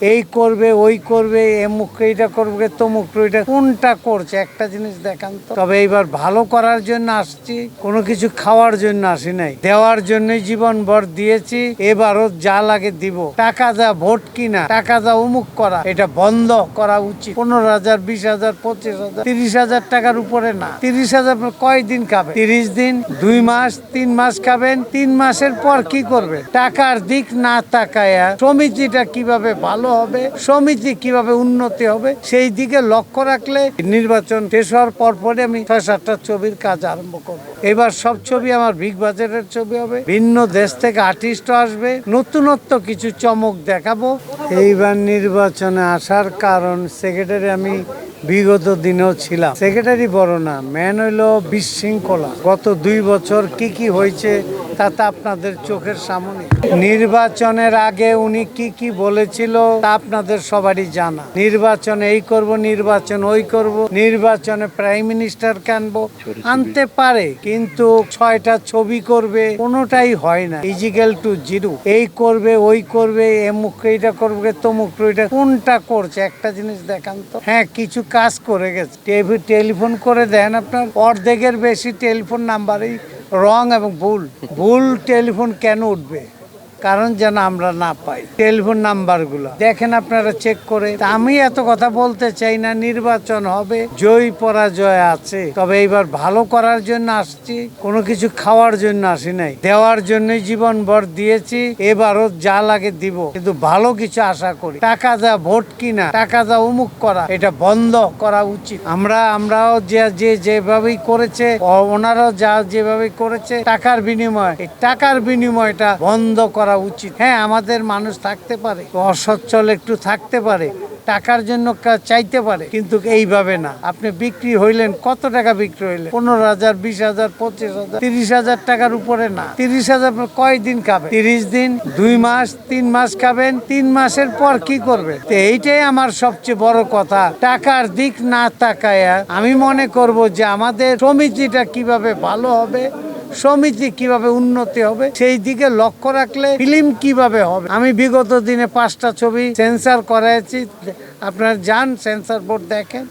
এই করবে ওই করবে এমুক এইটা করবে তমুক এটা কোনটা করছে একটা জিনিস দেখান তো। তবে এইবার ভালো করার জন্য আসছি, কোনো কিছু খাওয়ার জন্য আসি নাই, দেওয়ার জন্যই জীবন ভর দিয়েছি। এবারও যা লাগে দিব। টাকা যা ভোট কিনা, টাকা যা অমুক করা, এটা বন্ধ করা উচিত। 15,000, 20,000, 25,000, 30,000 টাকার উপরে না। 30,000 কয়দিন খাবে? 30 দিন, 2 মাস, 3 মাস খাবেন। 3 মাসের পর কি করবে? টাকার দিক না তাকায়া সমিতিটা কিভাবে ভালো হবে, সমিতি কিভাবে উন্নতি হবে সেই দিকে লক্ষ্য রাখলে নির্বাচন শেষ হওয়ার পরপরই আমি 6-7টা ছবির কাজ আরম্ভ করব। এবার সব ছবি আমার বিগ বাজেটের ছবি হবে। ভিন্ন দেশ থেকে আর্টিস্ট আসবে, নতুনত্ব কিছু চমক দেখাবো। এইবার নির্বাচনে আসার কারণ সেক্রেটারি আমি বিগত দিনেও ছিলাম। সেক্রেটারি বড় না, মেন হইলো বিশৃঙ্খলা। গত 2 বছর কি হয়েছে তাতে আপনাদের চোখের সামনে। নির্বাচনের আগে উনি কি বলেছিল তা আপনাদের সবারই জানা। নির্বাচনে এই করব, নির্বাচন ওই করব, নির্বাচনে প্রাইম মিনিস্টার আনবো, আনতে পারে কিন্তু 6টা ছবি করবে, কোনোটাই হয় না। Is equal to zero. এই করবে ওই করবে এমুক এইটা করবে তমুক এটা কোনটা করছে একটা জিনিস দেখান তো। হ্যাঁ, কিছু কাজ করে গেছে। টেলিফোন করে দেন, আপনার অর্ধেকের বেশি টেলিফোন নাম্বারই রং এবং ভুল টেলিফোন কেন উঠবে? কারণ যেন আমরা না পাই টেলিফোন নাম্বারগুলো। দেখেন আপনারা চেক করে। আমি এত কথা বলতে চাই না, নির্বাচন হবে, জয় পরাজয় আছে। তবে এইবার ভালো করার জন্য আসছি, কোনো কিছু খাওয়ার জন্য আসি নাই, দেওয়ার জন্যই জীবন ভর দিয়েছি। এবারও যা লাগে দিব, কিন্তু ভালো কিছু আশা করি। টাকা যা ভোট কিনা, টাকা যা অমুক করা, এটা বন্ধ করা উচিত। আমরাও যেভাবেই করেছে, ওনারাও যেভাবে করেছে টাকার বিনিময়, এই টাকার বিনিময়টা বন্ধ করা উচিত। হ্যাঁ, আমাদের মানুষ থাকতে পারে, অসচ্ছল একটু থাকতে পারে, টাকার জন্য চাইতে পারে, কিন্তু এইভাবে না। আপনি বিক্রি হইলেন, কত টাকা বিক্রি হইলেন? 15,000, 20,000, 25,000, 30,000 টাকার উপরে না। 30,000 কয়দিন খাবে? 30 দিন, 2 মাস, 3 মাস খাবেন। 3 মাসের পর কি করবে? তো এইটাই আমার সবচেয়ে বড় কথা। টাকার দিক না তাকায়া আমি মনে করব যে আমাদের সমিতিটা কিভাবে ভালো হবে, সমিতি কিভাবে উন্নতি হবে সেই দিকে লক্ষ্য রাখলে ফিল্ম কিভাবে হবে। আমি বিগত দিনে 5টা ছবি সেন্সার করাইছি। আপনারা যান সেন্সার বোর্ড দেখেন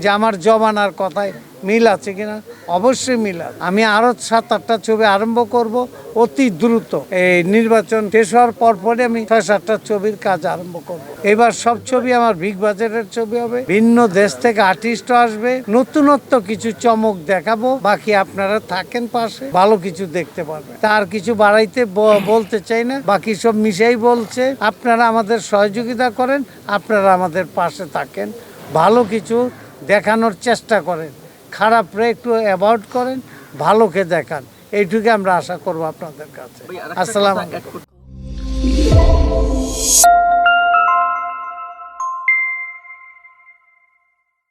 যে আমার জমানার কথায় মিল আছে কিনা। অবশ্যই মিল আছে। আমি আরো 7-8টা ছবি আরম্ভ করব অতি দ্রুত। এই নির্বাচন শেষ হওয়ার পরপরই আমি 6-7টা ছবির কাজ আরম্ভ করব। এবার সব ছবি আমার বিগ বাজেটের ছবি হবে। ভিন্ন দেশ থেকে আর্টিস্ট আসবে, নতুনত্ব কিছু চমক দেখাবো। বাকি আপনারা থাকেন পাশে, ভালো কিছু দেখতে পারবেন। তার কিছু বাড়াইতে বলতে চাই না, বাকি সব মিশাই বলছে। আপনারা আমাদের সহযোগিতা করেন, আপনারা আমাদের পাশে থাকেন, ভালো কিছু দেখানোর চেষ্টা করেন, খারাপরে একটু অ্যাভয়েড করেন, ভালোকে দেখান। এইটুকু আমরা আশা করবো আপনাদের কাছে। আসসালামু আলাইকুম।